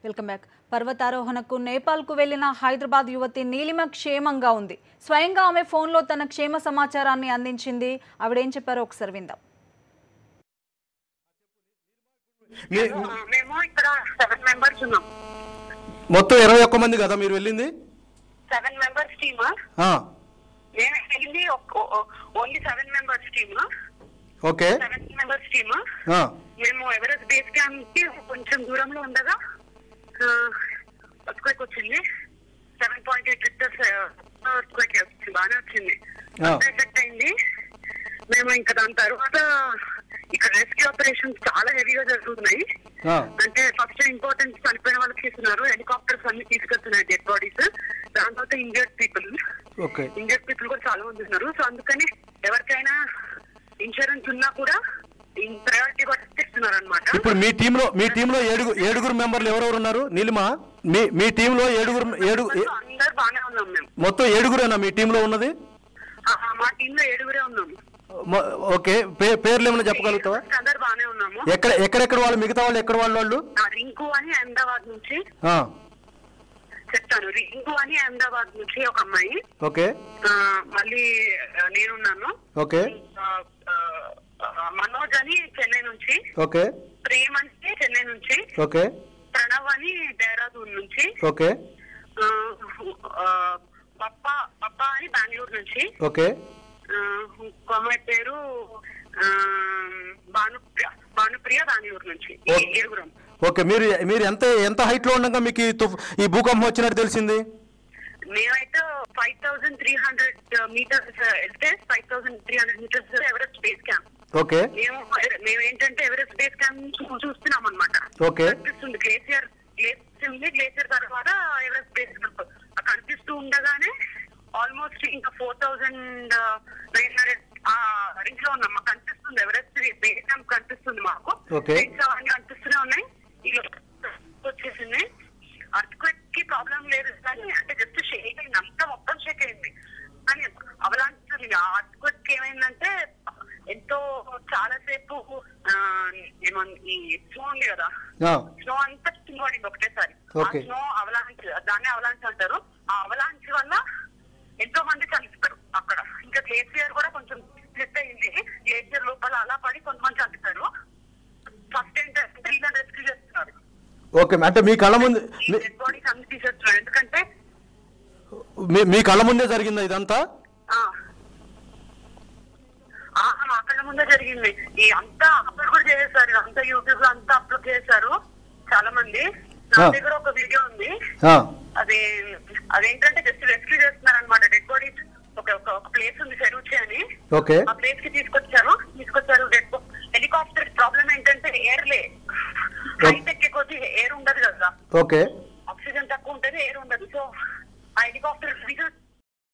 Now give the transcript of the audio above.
Welcome back. పర్వతారోహణకు నేపాల్కు వెళ్లిన హైదరాబాద్ యువతి నీలిమ క్షేమంగా ఉంది. స్వయంగా ఆమె ఫోన్లో తన క్షేమ సమాచారాన్ని అందించింది. ఆవిడేం చెప్పారో ఒకసారి విందాం. మేము ఇక్కడ 7 మెంబర్స్ ఉన్నాం. మొత్తం 21 మంది కదా మీరు వెళ్ళింది? 7 మెంబర్స్ టీమ్. నేను వెళ్ళింది only 7 members team. Okay, 7 members team. మేము ఎవరెస్ట్ బేస్ క్యాంప్ కి కొంచెం దూరంలో ఉండగా ఎర్త్క్వేక్ వచ్చింది. 7.8 రిక్టర్స్ ఎర్త్క్వేక్ వచ్చింది. బాగానే వచ్చింది, ఎఫెక్ట్ అయింది. మేము ఇంకా దాని తర్వాత ఇక్కడ రెస్క్యూ ఆపరేషన్స్ చాలా హెవీగా జరుగుతున్నాయి. అంటే ఫస్ట్ ఇంపార్టెన్స్ చనిపోయిన వాళ్ళకి ఇస్తున్నారు, హెలికాప్టర్స్ అన్ని తీసుకెళ్తున్నాయి డెడ్ బాడీస్. దాని తర్వాత ఇంజర్డ్ పీపుల్ కూడా చాలా మంది ఉన్నారు. సో అందుకని ఎవరికైనా ఇన్సూరెన్స్ ఉన్నా కూడా ప్రయారిటీ కూడా ఇస్తున్నారు అనమాట. ఇప్పుడు మీ టీమ్ లో ఏడుగురు మెంబర్లు ఎవరెవరు ఉన్నారు? నీలిమ, మీ టీమ్ లో అందరు బాగానే ఉన్నాం. మేము మొత్తం 7గురేనా మీ టీమ్ లో ఉన్నది? మా టీమ్ లో 7గురే ఉన్నాము. ఓకే, పేర్లు ఏమైనా చెప్పగలుగుతావా? అందరు బాగానే ఉన్నాము. ఎక్కడెక్కడ వాళ్ళు, మిగతా వాళ్ళు ఎక్కడ వాళ్ళు? రింకు అని అహ్మదాబాద్ నుంచి చెప్తాను. రింకు అని అహ్మదాబాద్ నుంచి ఒక అమ్మాయి. ఓకే, మళ్ళీ నేనున్నాను. ఓకే, మనోజ్ అని చెన్నై నుంచి. ఓకే, ప్రేమ్ అంటే చెన్నై నుంచి. ఓకే, ప్రణవ్ అని దేహరాదూన్ నుంచి. ఓకే, పప్పా అని బెంగళూరు నుంచి. ఓకే, ఇంకో అమ్మాయి పేరు భానుప్రియ బెంగళూరు నుంచి. 7గురం. ఓకే, మీరు ఎంత హైట్ లో ఉండగా మీకు ఈ భూకంపం వచ్చినట్టు తెలిసింది? మేమైతే 5300 మీటర్స్ వెళ్తే 5300 metres Everest base camp. Okay, మేము ఏంటంటే ఎవరెస్ట్ బేస్ క్యాంప్ చూస్తున్నాం అనమాట. ఓకే, కనిపిస్తుంది గ్లేసియర్ తర్వాత ఎవరెస్ట్ బేస్ క్యాంప్ కనిపిస్తూ ఉండగానే ఆల్మోస్ట్ ఇంకా 4900 రేంజ్ లో ఉన్నాం. మాకు కనిపిస్తుంది ఎవరెస్ట్ బేస్ క్యాంప్ కనిపిస్తుంది. మాకు అవన్నీ కనిపిస్తూనే ఉన్నాయి. వచ్చేసింది. ఎర్త్క్వేక్ కి ప్రాబ్లం లేదు కానీ అంటే జస్ట్ షేక్ అయింది, అంతా మొత్తం షేక్ అయింది. కానీ అవలాంటి ఎర్త్క్వేక్ ఏమైందంటే ఎంతో చాలాసేపు ఈ స్నో ఉంది కదా, స్నో అంతా కింద పడింది ఒకటేసారి. స్నో అవలాంచ్, దాన్ని అవలాంచ్ అంటారు. ఆ అవలాంచ్ వల్ల ఎంతో మంది చనిపోయారు అక్కడ. ఇంకా గ్లేసియర్ కూడా కొంచెం స్ప్లిట్ అయింది. గ్లేసియర్ లోపల అలా పడి కొంతమంది చనిపోయారు. ఫస్ట్ ఏంటంటే వీళ్ళని రెస్క్యూ చేస్తున్నారు. ఓకే, అంటే మీ కళ్ళ ముందు డెడ్ బాడీస్ అన్ని తీసేస్తున్నారు. ఎందుకంటే మీ కళ్ళ ముందే జరిగిందా ఇదంతా? మా కళ్ళ ముందే జరిగింది. ఈ అంతా అప్లోడ్ కూడా చేసేసారు. అంతా యూట్యూబ్ లో అంతా అప్లోడ్ చేశారు చాలా మంది. నా దగ్గర ఒక వీడియో ఉంది. అదేంటంటే జస్ట్ రెస్క్యూ చేస్తున్నారు అనమాట. డెడ్ బాడీస్ ఒక ప్లేస్ ఉంది చెరువుచి అని, ఆ ప్లేస్ కి తీసుకొచ్చారు. హెలికాప్టర్ ప్రాబ్లం ఏంటంటే ఎయిర్లే హైట్ ఎక్కే కొద్ది ఎయిర్ ఉండదు కదా. ఓకే, ఆక్సిజన్ తక్కువ ఉంటుంది, ఎయిర్ ఉండదు. సో ఆ హెలికాప్టర్